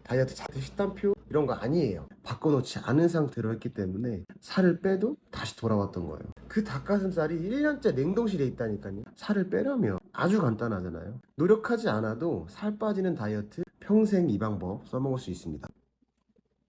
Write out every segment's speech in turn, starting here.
다이어트 차트 식단표 이런 거 아니에요. 바꿔놓지 않은 상태로 했기 때문에 살을 빼도 다시 돌아왔던 거예요. 그 닭가슴살이 1년째 냉동실에 있다니까요. 살을 빼려면 아주 간단하잖아요. 노력하지 않아도 살 빠지는 다이어트 평생 이 방법 써먹을 수 있습니다.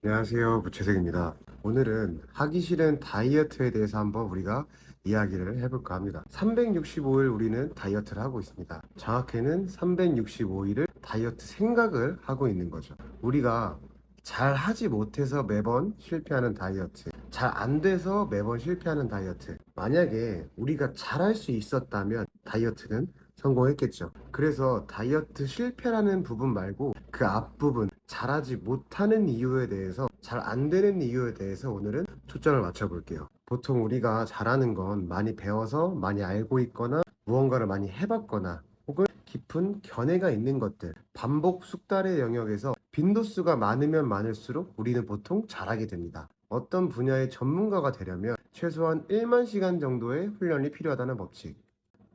안녕하세요, 부채색입니다. 오늘은 하기 싫은 다이어트에 대해서 한번 우리가 이야기를 해볼까 합니다. 365일 우리는 다이어트를 하고 있습니다. 정확히는 365일을 다이어트 생각을 하고 있는 거죠. 우리가 잘 하지 못해서 매번 실패하는 다이어트, 잘 안 돼서 매번 실패하는 다이어트. 만약에 우리가 잘 할 수 있었다면 다이어트는 성공했겠죠. 그래서 다이어트 실패라는 부분 말고 그 앞부분, 잘하지 못하는 이유에 대해서, 잘 안 되는 이유에 대해서 오늘은 초점을 맞춰볼게요. 보통 우리가 잘하는 건 많이 배워서 많이 알고 있거나 무언가를 많이 해봤거나 혹은 깊은 견해가 있는 것들, 반복 숙달의 영역에서 빈도수가 많으면 많을수록 우리는 보통 잘하게 됩니다. 어떤 분야의 전문가가 되려면 최소한 1만 시간 정도의 훈련이 필요하다는 법칙.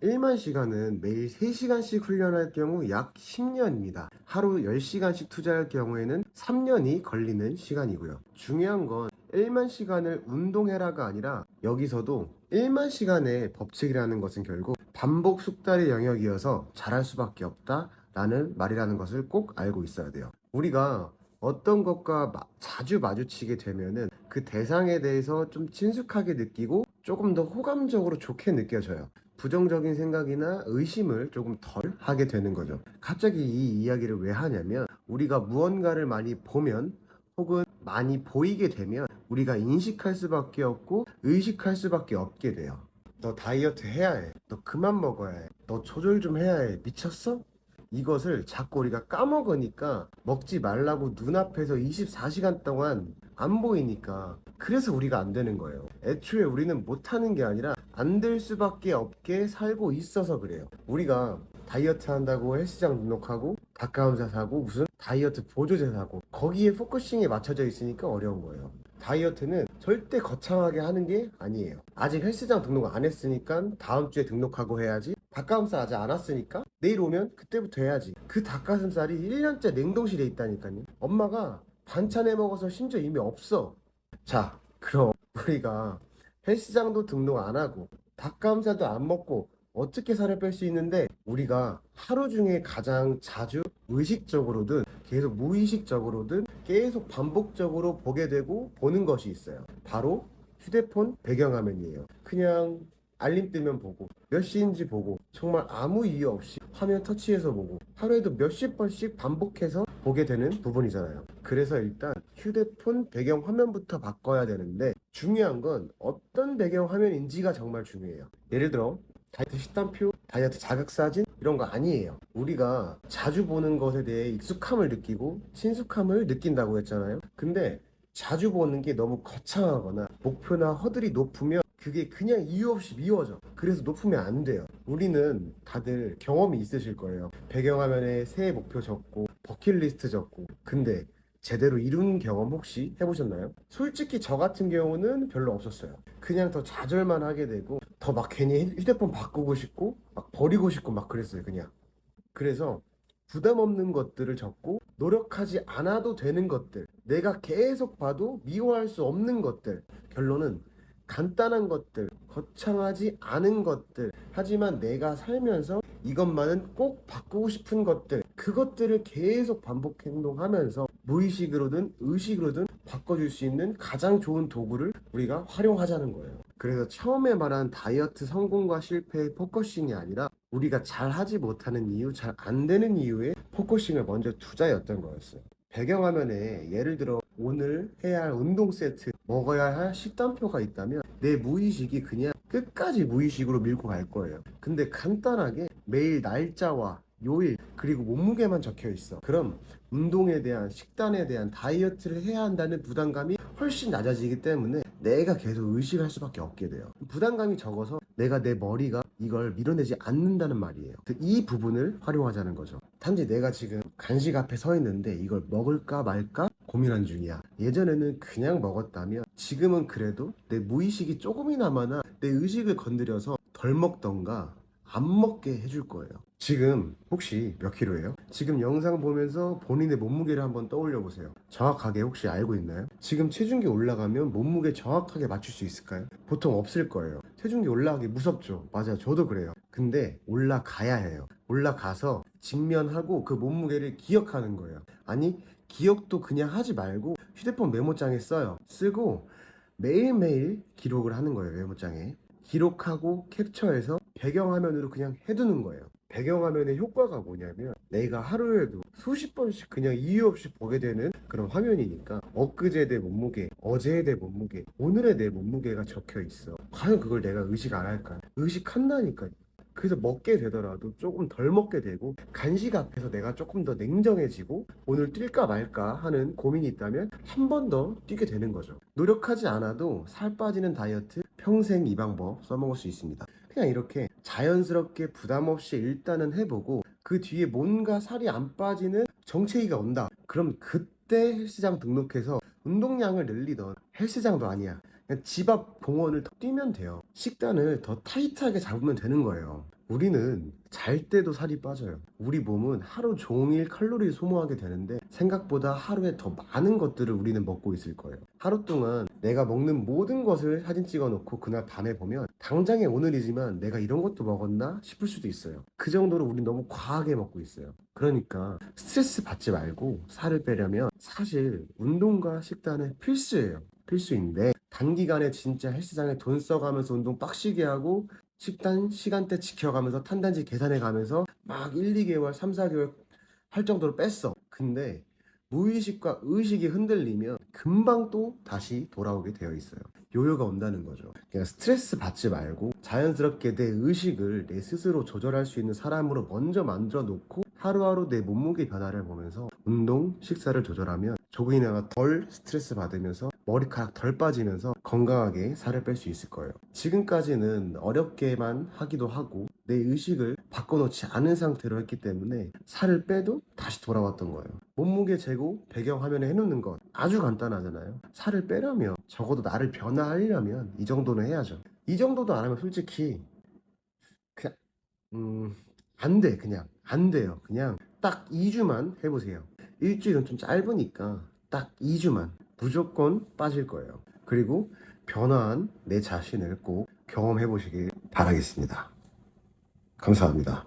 1만 시간은 매일 3시간씩 훈련할 경우 약 10년입니다. 하루 10시간씩 투자할 경우에는 3년이 걸리는 시간이고요. 중요한 건 1만 시간을 운동해라가 아니라 여기서도 1만 시간의 법칙이라는 것은 결국 반복 숙달의 영역이어서 잘할 수밖에 없다라는 말이라는 것을 꼭 알고 있어야 돼요. 우리가 어떤 것과 자주 마주치게 되면은 그 대상에 대해서 좀 친숙하게 느끼고 조금 더 호감적으로 좋게 느껴져요. 부정적인 생각이나 의심을 조금 덜 하게 되는 거죠. 갑자기 이 이야기를 왜 하냐면 우리가 무언가를 많이 보면 혹은 많이 보이게 되면 우리가 인식할 수밖에 없고 의식할 수밖에 없게 돼요. 너 다이어트 해야 해. 너 그만 먹어야 해. 너 조절 좀 해야 해. 미쳤어? 이것을 자꾸 우리가 까먹으니까 먹지 말라고 눈앞에서 24시간 동안 안 보이니까 그래서 우리가 안 되는 거예요. 애초에 우리는 못하는 게 아니라 안 될 수밖에 없게 살고 있어서 그래요. 우리가 다이어트 한다고 헬스장 등록하고 닭가슴살 사고 무슨 다이어트 보조제 사고 거기에 포커싱이 맞춰져 있으니까 어려운 거예요. 다이어트는 절대 거창하게 하는 게 아니에요. 아직 헬스장 등록 안 했으니까 다음 주에 등록하고 해야지. 닭가슴살 아직 안 왔으니까 내일 오면 그때부터 해야지. 그 닭가슴살이 1년째 냉동실에 있다니까요. 엄마가 반찬 해 먹어서 심지어 이미 없어. 자, 그럼 우리가 헬스장도 등록 안 하고 닭가슴살도 안 먹고 어떻게 살을 뺄 수 있는데 우리가 하루 중에 가장 자주 의식적으로든 계속 무의식적으로든 계속 반복적으로 보게 되고 보는 것이 있어요. 바로 휴대폰 배경화면이에요. 그냥 알림 뜨면 보고 몇 시인지 보고 정말 아무 이유 없이 화면 터치해서 보고 하루에도 몇십 번씩 반복해서 보게 되는 부분이잖아요. 그래서 일단 휴대폰 배경 화면부터 바꿔야 되는데 중요한 건 어떤 배경 화면인지가 정말 중요해요. 예를 들어 다이어트 식단표, 다이어트 자극사진 이런 거 아니에요. 우리가 자주 보는 것에 대해 익숙함을 느끼고 친숙함을 느낀다고 했잖아요. 근데 자주 보는 게 너무 거창하거나 목표나 허들이 높으면 그게 그냥 이유 없이 미워져. 그래서 높으면 안 돼요. 우리는 다들 경험이 있으실 거예요. 배경화면에 새해 목표 적고 버킷리스트 적고 근데 제대로 이룬 경험 혹시 해보셨나요? 솔직히 저 같은 경우는 별로 없었어요. 그냥 더 좌절만 하게 되고 더 막 괜히 휴대폰 바꾸고 싶고 막 버리고 싶고 막 그랬어요 그냥. 그래서 부담 없는 것들을 적고 노력하지 않아도 되는 것들, 내가 계속 봐도 미워할 수 없는 것들, 결론은 간단한 것들, 거창하지 않은 것들, 하지만 내가 살면서 이것만은 꼭 바꾸고 싶은 것들, 그것들을 계속 반복 행동하면서 무의식으로든 의식으로든 바꿔줄 수 있는 가장 좋은 도구를 우리가 활용하자는 거예요. 그래서 처음에 말한 다이어트 성공과 실패의 포커싱이 아니라 우리가 잘 하지 못하는 이유, 잘 안 되는 이유에 포커싱을 먼저 두자였던 거였어요. 배경화면에 예를 들어 오늘 해야 할 운동 세트, 먹어야 할 식단표가 있다면 내 무의식이 그냥 끝까지 무의식으로 밀고 갈 거예요. 근데 간단하게 매일 날짜와 요일 그리고 몸무게만 적혀 있어. 그럼 운동에 대한 식단에 대한 다이어트를 해야 한다는 부담감이 훨씬 낮아지기 때문에 내가 계속 의식할 수밖에 없게 돼요. 부담감이 적어서 내가 내 머리가 이걸 밀어내지 않는다는 말이에요. 이 부분을 활용하자는 거죠. 단지 내가 지금 간식 앞에 서 있는데 이걸 먹을까 말까 고민한 중이야. 예전에는 그냥 먹었다면 지금은 그래도 내 무의식이 조금이나마나 내 의식을 건드려서 덜 먹던가 안 먹게 해줄 거예요. 지금 혹시 몇 킬로예요? 지금 영상 보면서 본인의 몸무게를 한번 떠올려 보세요. 정확하게 혹시 알고 있나요? 지금 체중계 올라가면 몸무게 정확하게 맞출 수 있을까요? 보통 없을 거예요. 체중계 올라가기 무섭죠. 맞아요. 저도 그래요. 근데 올라가야 해요. 올라가서 직면하고 그 몸무게를 기억하는 거예요. 아니, 기억도 그냥 하지 말고 휴대폰 메모장에 써요. 쓰고 매일매일 기록을 하는 거예요. 메모장에 기록하고 캡처해서 배경화면으로 그냥 해두는 거예요. 배경화면의 효과가 뭐냐면 내가 하루에도 수십 번씩 그냥 이유 없이 보게 되는 그런 화면이니까 엊그제 내 몸무게, 어제의 내 몸무게, 오늘의 내 몸무게가 적혀 있어. 과연 그걸 내가 의식 안 할까? 의식한다니까요. 그래서 먹게 되더라도 조금 덜 먹게 되고 간식 앞에서 내가 조금 더 냉정해지고 오늘 뛸까 말까 하는 고민이 있다면 한 번 더 뛰게 되는 거죠. 노력하지 않아도 살 빠지는 다이어트 평생 이 방법 써먹을 수 있습니다. 그냥 이렇게 자연스럽게 부담 없이 일단은 해보고 그 뒤에 뭔가 살이 안 빠지는 정체기가 온다. 그럼 그때 헬스장 등록해서 운동량을 늘리던 헬스장도 아니야. 그냥 집 앞 공원을 더 뛰면 돼요. 식단을 더 타이트하게 잡으면 되는 거예요. 우리는 잘 때도 살이 빠져요. 우리 몸은 하루 종일 칼로리를 소모하게 되는데 생각보다 하루에 더 많은 것들을 우리는 먹고 있을 거예요. 하루 동안 내가 먹는 모든 것을 사진 찍어 놓고 그날 밤에 보면 당장의 오늘이지만 내가 이런 것도 먹었나 싶을 수도 있어요. 그 정도로 우린 너무 과하게 먹고 있어요. 그러니까 스트레스 받지 말고 살을 빼려면 사실 운동과 식단은 필수예요. 필수인데 단기간에 진짜 헬스장에 돈 써가면서 운동 빡시게 하고 식단 시간대 지켜가면서 탄단지 계산해 가면서 막 1, 2개월, 3, 4개월 할 정도로 뺐어. 근데 무의식과 의식이 흔들리면 금방 또 다시 돌아오게 되어 있어요. 요요가 온다는 거죠. 그냥 스트레스 받지 말고 자연스럽게 내 의식을 내 스스로 조절할 수 있는 사람으로 먼저 만들어 놓고 하루하루 내 몸무게 변화를 보면서 운동, 식사를 조절하면 조금이나마 덜 스트레스 받으면서 머리카락 덜 빠지면서 건강하게 살을 뺄 수 있을 거예요. 지금까지는 어렵게만 하기도 하고 내 의식을 바꿔놓지 않은 상태로 했기 때문에 살을 빼도 다시 돌아왔던 거예요. 몸무게 재고 배경 화면에 해놓는 것 아주 간단하잖아요. 살을 빼려면 적어도 나를 변화하려면 이 정도는 해야죠. 이 정도도 안 하면 솔직히 그냥 안 돼. 그냥 안 돼요. 그냥 딱 2주만 해보세요. 일주일은 좀 짧으니까 딱 2주만 무조건 빠질 거예요. 그리고 변화한 내 자신을 꼭 경험해 보시길 바라겠습니다. 감사합니다.